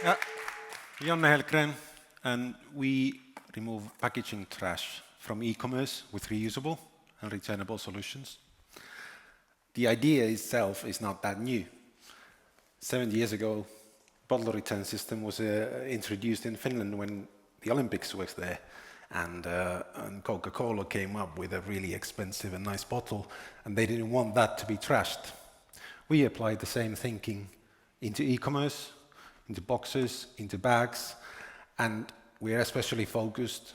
Yeah, Jonne Hellgren, and we remove packaging trash from e-commerce with reusable and returnable solutions. The idea itself is not that new. 70 years ago, bottle return system was introduced in Finland when the Olympics was there, and Coca-Cola came up with a really expensive and nice bottle, and they didn't want that to be trashed. We applied the same thinking into e-commerce, into boxes, into bags, and we are especially focused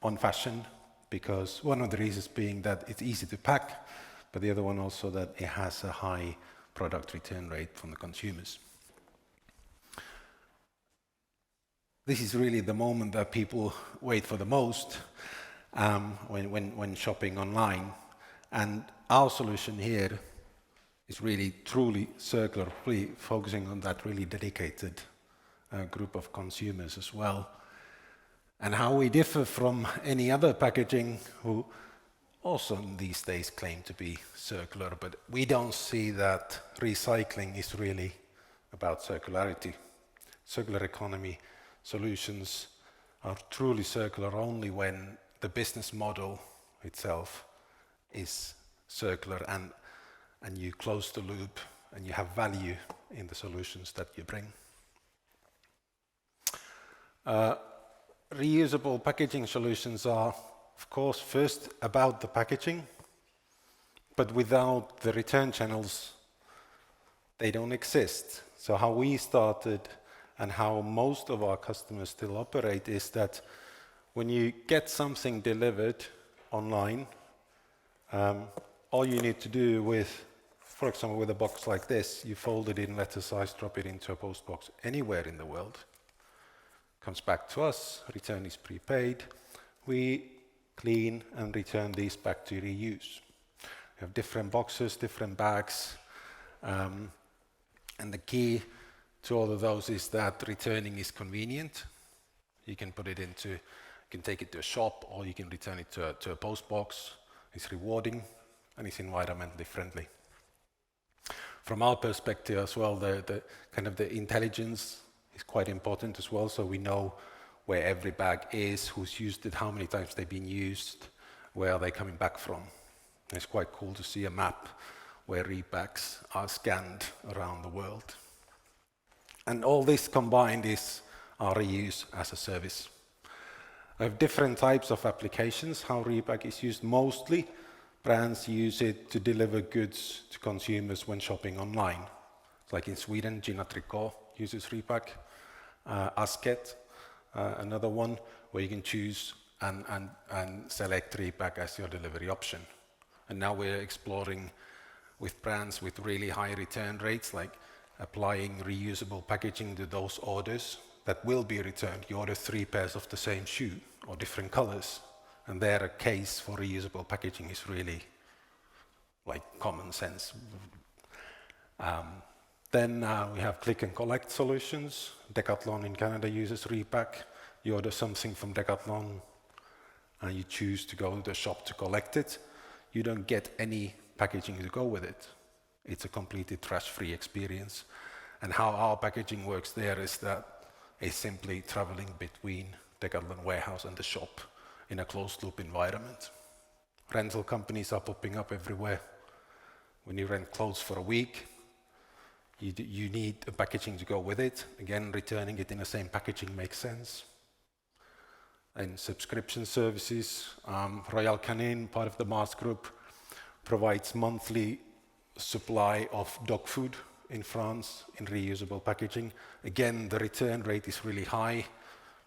on fashion because one of the reasons being that it's easy to pack, but the other one also that it has a high product return rate from the consumers. This is really the moment that people wait for the most when shopping online, and our solution here is really truly circular, really focusing on that really dedicated group of consumers as well. And how we differ from any other packaging who also these days claim to be circular, but we don't see that recycling is really about circularity. Circular economy solutions are truly circular only when the business model itself is circular and you close the loop and you have value in the solutions that you bring. Reusable packaging solutions are, of course, first about the packaging, but without the return channels, they don't exist. So how we started and how most of our customers still operate is that when you get something delivered online, all you need to do with, for example, with a box like this, you fold it in letter size, drop it into a post box anywhere in the world, comes back to us, return is prepaid, we clean and return these back to reuse. We have different boxes, different bags, and the key to all of those is that returning is convenient. You can put it into, you can take it to a shop or you can return it to a post box. It's rewarding and it's environmentally friendly. From our perspective as well, the kind of the intelligence is quite important as well, so we know where every bag is, who's used it, how many times they've been used, where are they coming back from. And it's quite cool to see a map where repacks are scanned around the world. And all this combined is our reuse as a service. I have different types of applications, how repack is used. Mostly brands use it to deliver goods to consumers when shopping online. Like in Sweden, Gina Tricot uses repack. Asket, another one where you can choose and select repack as your delivery option. And now we're exploring with brands with really high return rates, like applying reusable packaging to those orders that will be returned. You order 3 pairs of the same shoe or different colors, and there a case for reusable packaging is really like common sense. Then we have click and collect solutions. Decathlon in Canada uses repack. You order something from Decathlon and you choose to go to the shop to collect it. You don't get any packaging to go with it. It's a completely trash-free experience. And how our packaging works there is that it's simply traveling between Decathlon warehouse and the shop in a closed-loop environment. Rental companies are popping up everywhere. When you rent clothes for a week, you need a packaging to go with it. Again, returning it in the same packaging makes sense. And subscription services, Royal Canin, part of the Mars Group, provides monthly supply of dog food in France in reusable packaging. Again, the return rate is really high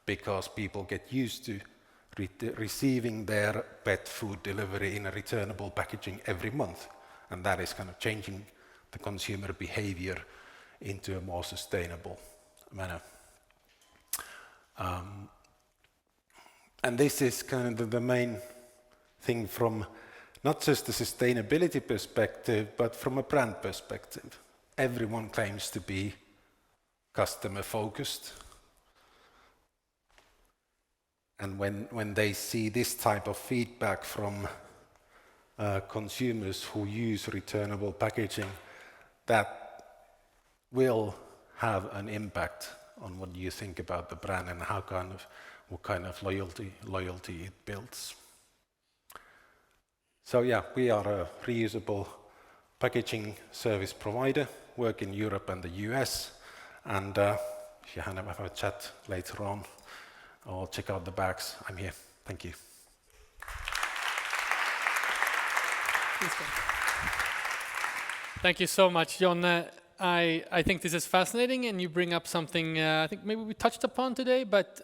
because people get used to receiving their pet food delivery in a returnable packaging every month. And that is kind of changing the consumer behavior into a more sustainable manner. And this is kind of the main thing from not just the sustainability perspective, but from a brand perspective. Everyone claims to be customer focused. And when they see this type of feedback from consumers who use returnable packaging, that will have an impact on what you think about the brand and what kind of loyalty it builds. So yeah, we are a reusable packaging service provider, work in Europe and the US, and if you have a chat later on or check out the bags, I'm here. Thank you. Thank you so much, Jonne. I think this is fascinating, and you bring up something I think maybe we touched upon today, but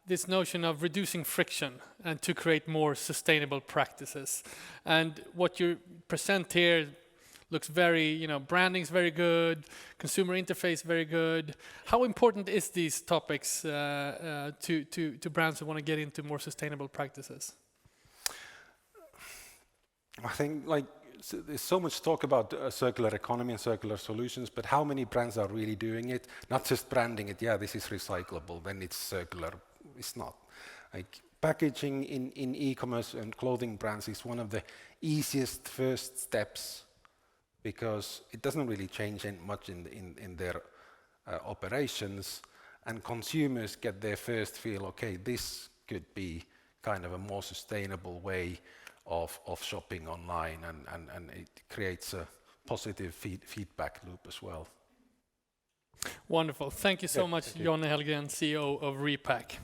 this notion of reducing friction and to create more sustainable practices. And what you present here looks very, branding's very good, consumer interface very good. How important is these topics to brands who want to get into more sustainable practices? I think there's so much talk about circular economy and circular solutions, but how many brands are really doing it? Not just branding it, yeah, this is recyclable, then it's circular. It's not. Like packaging in e-commerce and clothing brands is one of the easiest first steps because it doesn't really change much in their operations, and consumers get their first feel, okay, this could be kind of a more sustainable way of shopping online, and it creates a positive feedback loop as well. Wonderful. Thank you so much, Jonne Hellgren, CEO of RePack.